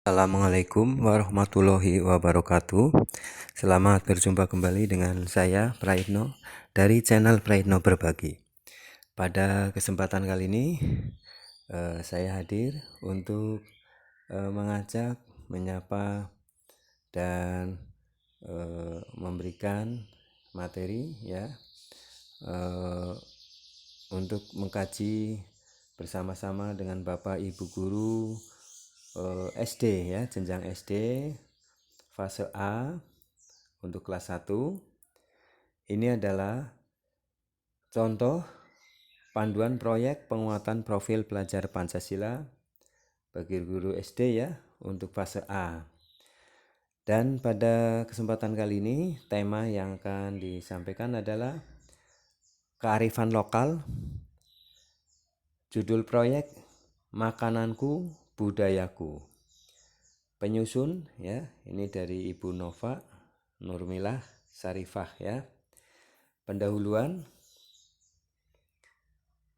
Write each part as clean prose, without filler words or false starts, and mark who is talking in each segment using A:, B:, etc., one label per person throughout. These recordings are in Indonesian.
A: Assalamualaikum warahmatullahi wabarakatuh. Selamat berjumpa kembali dengan saya Praitno dari channel Praitno Berbagi. Pada kesempatan kali ini saya hadir untuk mengajak, menyapa dan memberikan materi ya untuk mengkaji bersama-sama dengan Bapak Ibu guru SD ya, jenjang SD fase A untuk kelas 1. Ini adalah contoh panduan proyek penguatan profil pelajar Pancasila bagi guru SD ya untuk fase A. Dan pada kesempatan kali ini tema yang akan disampaikan adalah kearifan lokal. Judul proyek Makananku Budayaku. Penyusun ya, ini dari Ibu Nova Nurmilah Sarifah ya. Pendahuluan.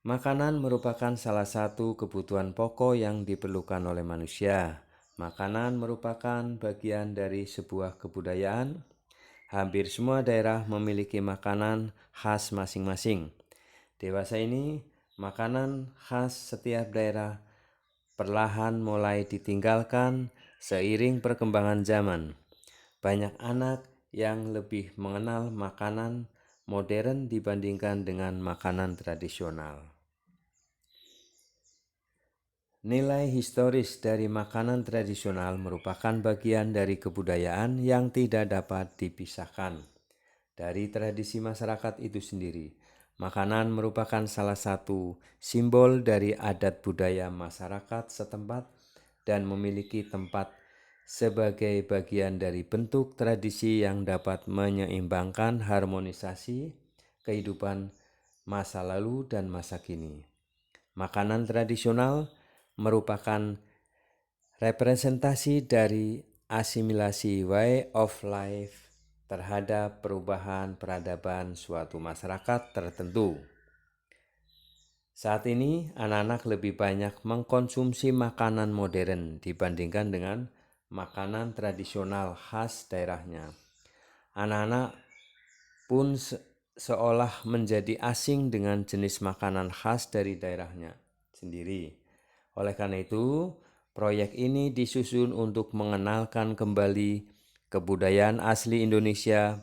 A: Makanan merupakan salah satu kebutuhan pokok yang diperlukan oleh manusia. Makanan merupakan bagian dari sebuah kebudayaan. Hampir semua daerah memiliki makanan khas masing-masing. Dewasa ini, makanan khas setiap daerah perlahan mulai ditinggalkan seiring perkembangan zaman. Banyak anak yang lebih mengenal makanan modern dibandingkan dengan makanan tradisional. Nilai historis dari makanan tradisional merupakan bagian dari kebudayaan yang tidak dapat dipisahkan dari tradisi masyarakat itu sendiri. Makanan merupakan salah satu simbol dari adat budaya masyarakat setempat dan memiliki tempat sebagai bagian dari bentuk tradisi yang dapat menyeimbangkan harmonisasi kehidupan masa lalu dan masa kini. Makanan tradisional merupakan representasi dari asimilasi way of life terhadap perubahan peradaban suatu masyarakat tertentu. Saat ini, anak-anak lebih banyak mengkonsumsi makanan modern dibandingkan dengan makanan tradisional khas daerahnya. Anak-anak pun seolah menjadi asing dengan jenis makanan khas dari daerahnya sendiri. Oleh karena itu, proyek ini disusun untuk mengenalkan kembali kebudayaan asli Indonesia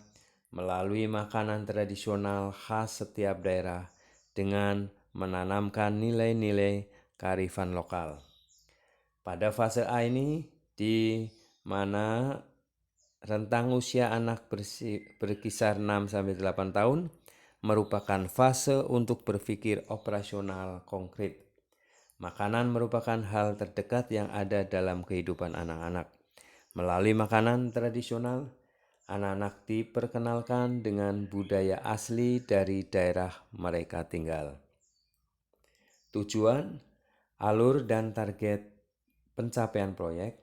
A: melalui makanan tradisional khas setiap daerah dengan menanamkan nilai-nilai kearifan lokal. Pada fase A ini, di mana rentang usia anak berkisar 6-8 tahun, merupakan fase untuk berpikir operasional konkret. Makanan merupakan hal terdekat yang ada dalam kehidupan anak-anak. Melalui makanan tradisional, anak-anak diperkenalkan dengan budaya asli dari daerah mereka tinggal. Tujuan, alur dan target pencapaian proyek.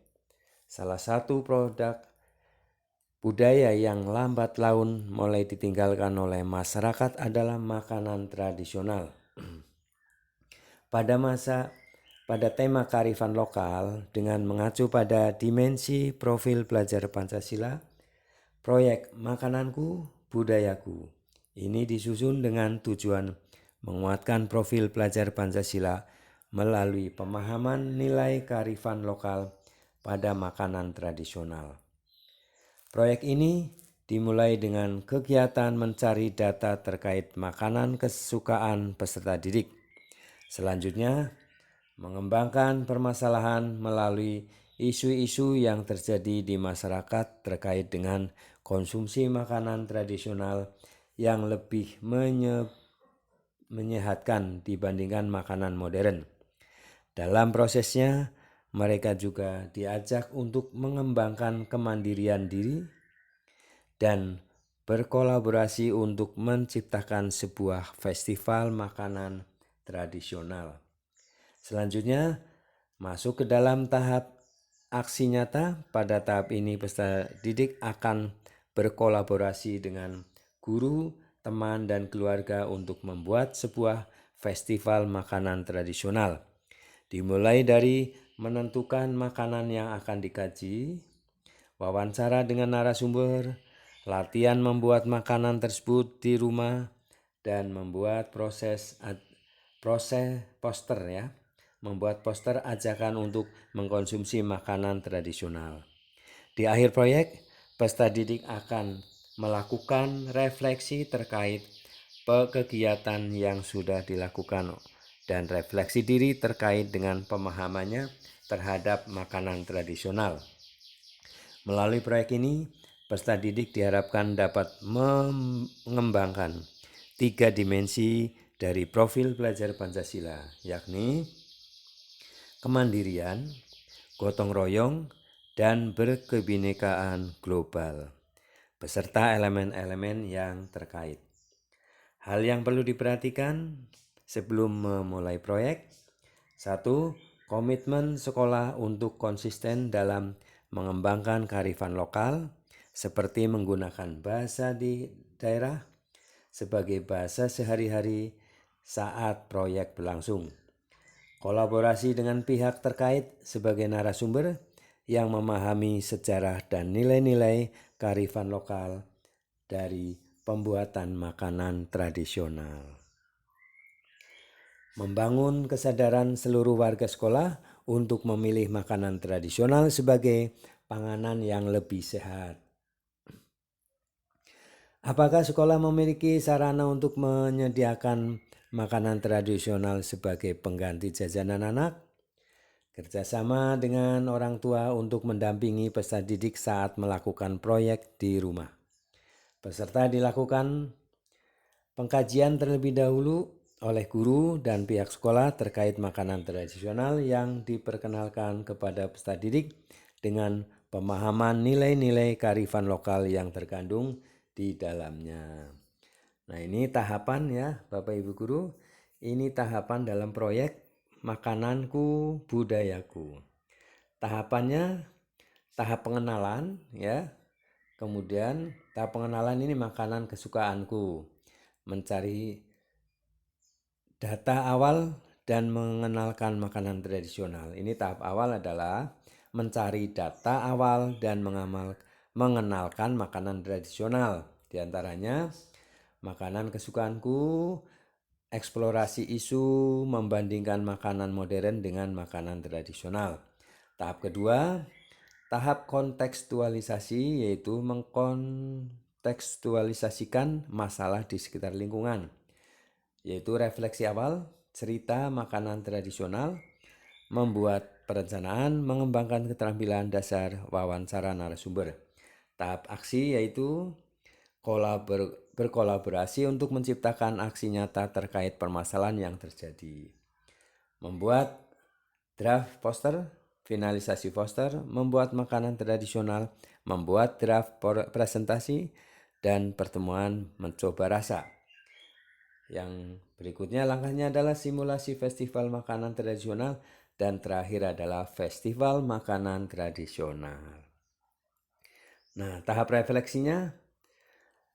A: Salah satu produk budaya yang lambat laun mulai ditinggalkan oleh masyarakat adalah makanan tradisional. Pada tema kearifan lokal dengan mengacu pada dimensi profil pelajar Pancasila, proyek Makananku Budayaku ini disusun dengan tujuan menguatkan profil pelajar Pancasila melalui pemahaman nilai kearifan lokal pada makanan tradisional. Proyek ini dimulai dengan kegiatan mencari data terkait makanan kesukaan peserta didik. Selanjutnya, mengembangkan permasalahan melalui isu-isu yang terjadi di masyarakat terkait dengan konsumsi makanan tradisional yang lebih menyehatkan dibandingkan makanan modern. Dalam prosesnya, mereka juga diajak untuk mengembangkan kemandirian diri dan berkolaborasi untuk menciptakan sebuah festival makanan tradisional. Selanjutnya, masuk ke dalam tahap aksi nyata. Pada tahap ini peserta didik akan berkolaborasi dengan guru, teman, dan keluarga untuk membuat sebuah festival makanan tradisional. Dimulai dari menentukan makanan yang akan dikaji, wawancara dengan narasumber, latihan membuat makanan tersebut di rumah, dan membuat proses poster ya, membuat poster ajakan untuk mengkonsumsi makanan tradisional. Di akhir proyek, peserta didik akan melakukan refleksi terkait kegiatan yang sudah dilakukan dan refleksi diri terkait dengan pemahamannya terhadap makanan tradisional. Melalui proyek ini, peserta didik diharapkan dapat mengembangkan 3 dimensi dari profil belajar Pancasila, yakni kemandirian, gotong royong, dan berkebinekaan global, beserta elemen-elemen yang terkait. Hal yang perlu diperhatikan sebelum memulai proyek: 1. Komitmen sekolah untuk konsisten dalam mengembangkan kearifan lokal, seperti menggunakan bahasa di daerah sebagai bahasa sehari-hari saat proyek berlangsung. Kolaborasi dengan pihak terkait sebagai narasumber yang memahami sejarah dan nilai-nilai kearifan lokal dari pembuatan makanan tradisional. Membangun kesadaran seluruh warga sekolah untuk memilih makanan tradisional sebagai panganan yang lebih sehat. Apakah sekolah memiliki sarana untuk menyediakan makanan tradisional sebagai pengganti jajanan anak? Kerjasama dengan orang tua untuk mendampingi peserta didik saat melakukan proyek di rumah. Peserta dilakukan pengkajian terlebih dahulu oleh guru dan pihak sekolah terkait makanan tradisional yang diperkenalkan kepada peserta didik dengan pemahaman nilai-nilai kearifan lokal yang terkandung di dalamnya. Nah, ini tahapan ya Bapak Ibu Guru, ini tahapan dalam proyek Makananku Budayaku. Tahapannya tahap pengenalan ya. Kemudian tahap pengenalan ini makanan kesukaanku. Mencari data awal dan mengenalkan makanan tradisional. Ini tahap awal adalah mencari data awal dan mengenalkan makanan tradisional. Di antaranya makanan kesukaanku, eksplorasi isu, membandingkan makanan modern dengan makanan tradisional. Tahap kedua, tahap kontekstualisasi, yaitu mengkontekstualisasikan masalah di sekitar lingkungan, yaitu refleksi awal, cerita makanan tradisional, membuat perencanaan, mengembangkan keterampilan dasar, wawancara narasumber. Tahap aksi yaitu berkolaborasi untuk menciptakan aksi nyata terkait permasalahan yang terjadi. Membuat draft poster, finalisasi poster, membuat makanan tradisional, membuat draft presentasi, dan pertemuan mencoba rasa. Yang berikutnya langkahnya adalah simulasi festival makanan tradisional, dan terakhir adalah festival makanan tradisional. Nah, tahap refleksinya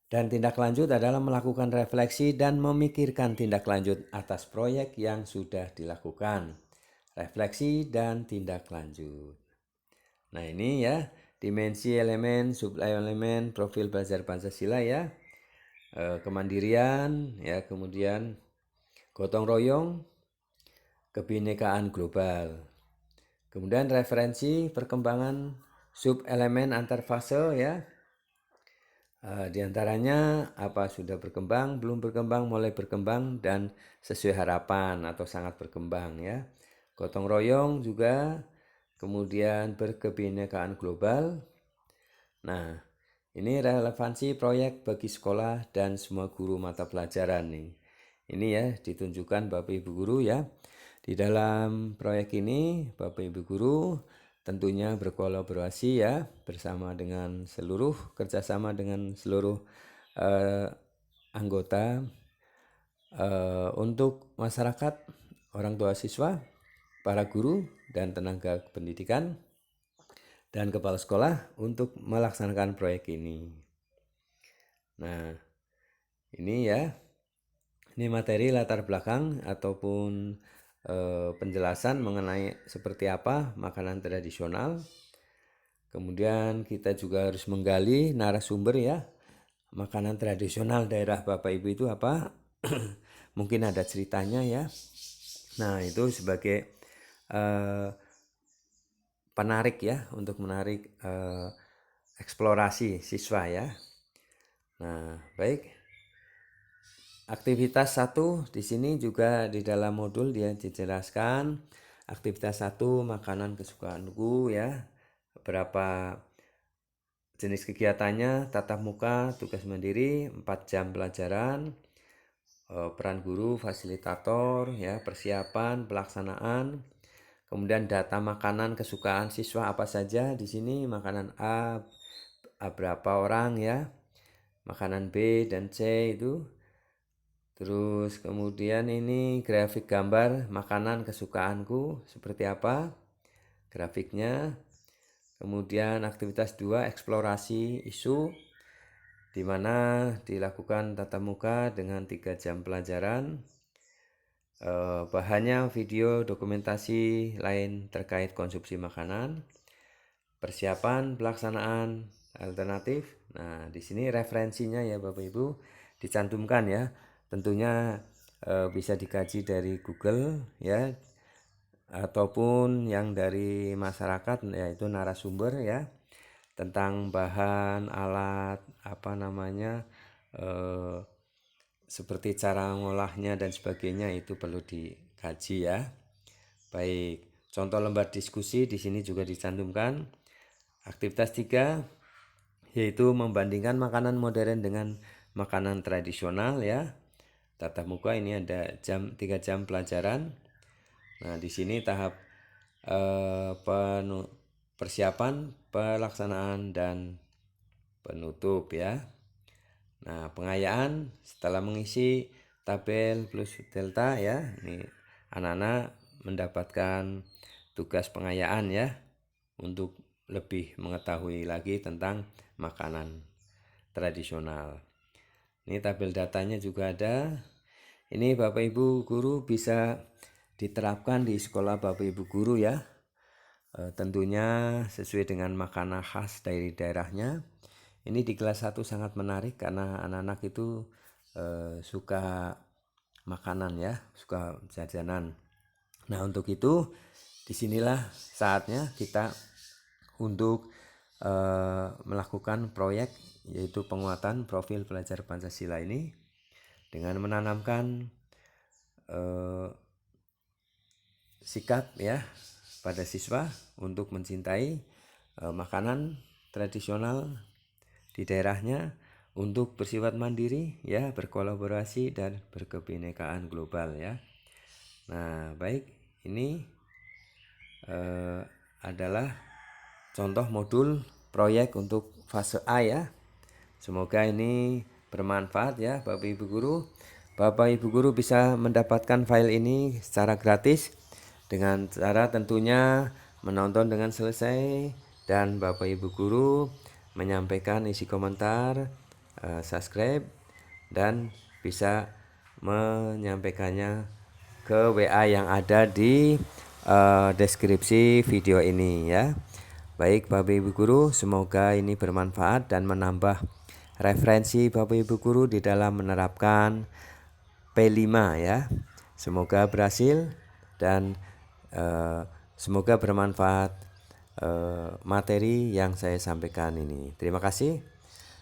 A: dan tindak lanjut adalah melakukan refleksi dan memikirkan tindak lanjut atas proyek yang sudah dilakukan. Refleksi dan tindak lanjut. Nah, ini ya dimensi elemen, sub-elemen profil belajar Pancasila ya. Kemandirian ya, kemudian gotong royong, kebinekaan global. Kemudian referensi perkembangan sub-elemen antar fase ya. Di antaranya apa sudah berkembang, belum berkembang, mulai berkembang, dan sesuai harapan atau sangat berkembang ya. Gotong royong juga, kemudian berkebinekaan global. Nah, ini relevansi proyek bagi sekolah dan semua guru mata pelajaran nih. Ini ya ditunjukkan Bapak Ibu Guru ya. Di dalam proyek ini Bapak Ibu Guru tentunya berkolaborasi ya bersama dengan kerjasama dengan seluruh anggota untuk masyarakat, orang tua siswa, para guru dan tenaga pendidikan, dan kepala sekolah untuk melaksanakan proyek ini. Nah, ini ya, ini materi latar belakang ataupun penjelasan mengenai seperti apa makanan tradisional. Kemudian kita juga harus menggali narasumber ya, makanan tradisional daerah Bapak Ibu itu apa. Mungkin ada ceritanya ya. Nah itu sebagai penarik ya, untuk menarik eksplorasi siswa ya. Nah baik, aktivitas 1 di sini juga di dalam modul dia dijelaskan. Aktivitas 1 makanan kesukaanku ya, beberapa jenis kegiatannya: tatap muka, tugas mandiri, 4 jam pelajaran, peran guru, fasilitator ya, persiapan, pelaksanaan. Kemudian data makanan kesukaan siswa apa saja di sini, makanan A berapa orang ya, makanan B dan C itu. Terus kemudian ini grafik gambar makanan kesukaanku seperti apa grafiknya. Kemudian aktivitas 2 eksplorasi isu, di mana dilakukan tatap muka dengan 3 jam pelajaran. Bahannya video dokumentasi lain terkait konsumsi makanan. Persiapan pelaksanaan alternatif. Nah, di sini referensinya ya Bapak Ibu dicantumkan ya. Tentunya bisa dikaji dari Google ya, ataupun yang dari masyarakat, yaitu narasumber ya, tentang bahan, alat, seperti cara ngolahnya dan sebagainya, itu perlu dikaji ya. Baik, contoh lembar diskusi di sini juga dicantumkan. Aktivitas 3 yaitu membandingkan makanan modern dengan makanan tradisional ya. Tatap muka ini ada 3 jam pelajaran. Nah, di sini tahap persiapan, pelaksanaan, dan penutup ya. Nah, pengayaan setelah mengisi tabel plus delta ya. Ini anak-anak mendapatkan tugas pengayaan ya, untuk lebih mengetahui lagi tentang makanan tradisional. Ini tabel datanya juga ada. Ini Bapak Ibu guru bisa diterapkan di sekolah Bapak Ibu guru ya. Tentunya sesuai dengan makanan khas dari daerahnya. Ini di kelas 1 sangat menarik karena anak-anak itu suka makanan ya, suka jajanan. Nah, untuk itu disinilah saatnya kita untuk melakukan proyek, yaitu penguatan profil pelajar Pancasila ini dengan menanamkan sikap ya pada siswa untuk mencintai makanan tradisional di daerahnya, untuk bersifat mandiri ya, berkolaborasi dan berkebinekaan global ya. Nah, baik, ini adalah contoh modul proyek untuk fase A ya. Semoga ini bermanfaat ya Bapak Ibu guru. Bapak Ibu guru bisa mendapatkan file ini secara gratis dengan cara tentunya menonton dengan selesai, dan Bapak Ibu guru menyampaikan isi komentar, subscribe, dan bisa menyampaikannya ke WA yang ada di deskripsi video ini ya. Baik Bapak Ibu guru, semoga ini bermanfaat dan menambah referensi Bapak Ibu guru di dalam menerapkan P5 ya. Semoga berhasil dan semoga bermanfaat materi yang saya sampaikan ini. Terima kasih.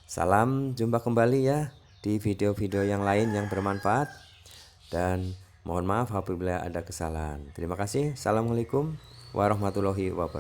A: Salam jumpa kembali ya di video-video yang lain yang bermanfaat, dan mohon maaf apabila ada kesalahan. Terima kasih. Assalamualaikum warahmatullahi wabarakatuh.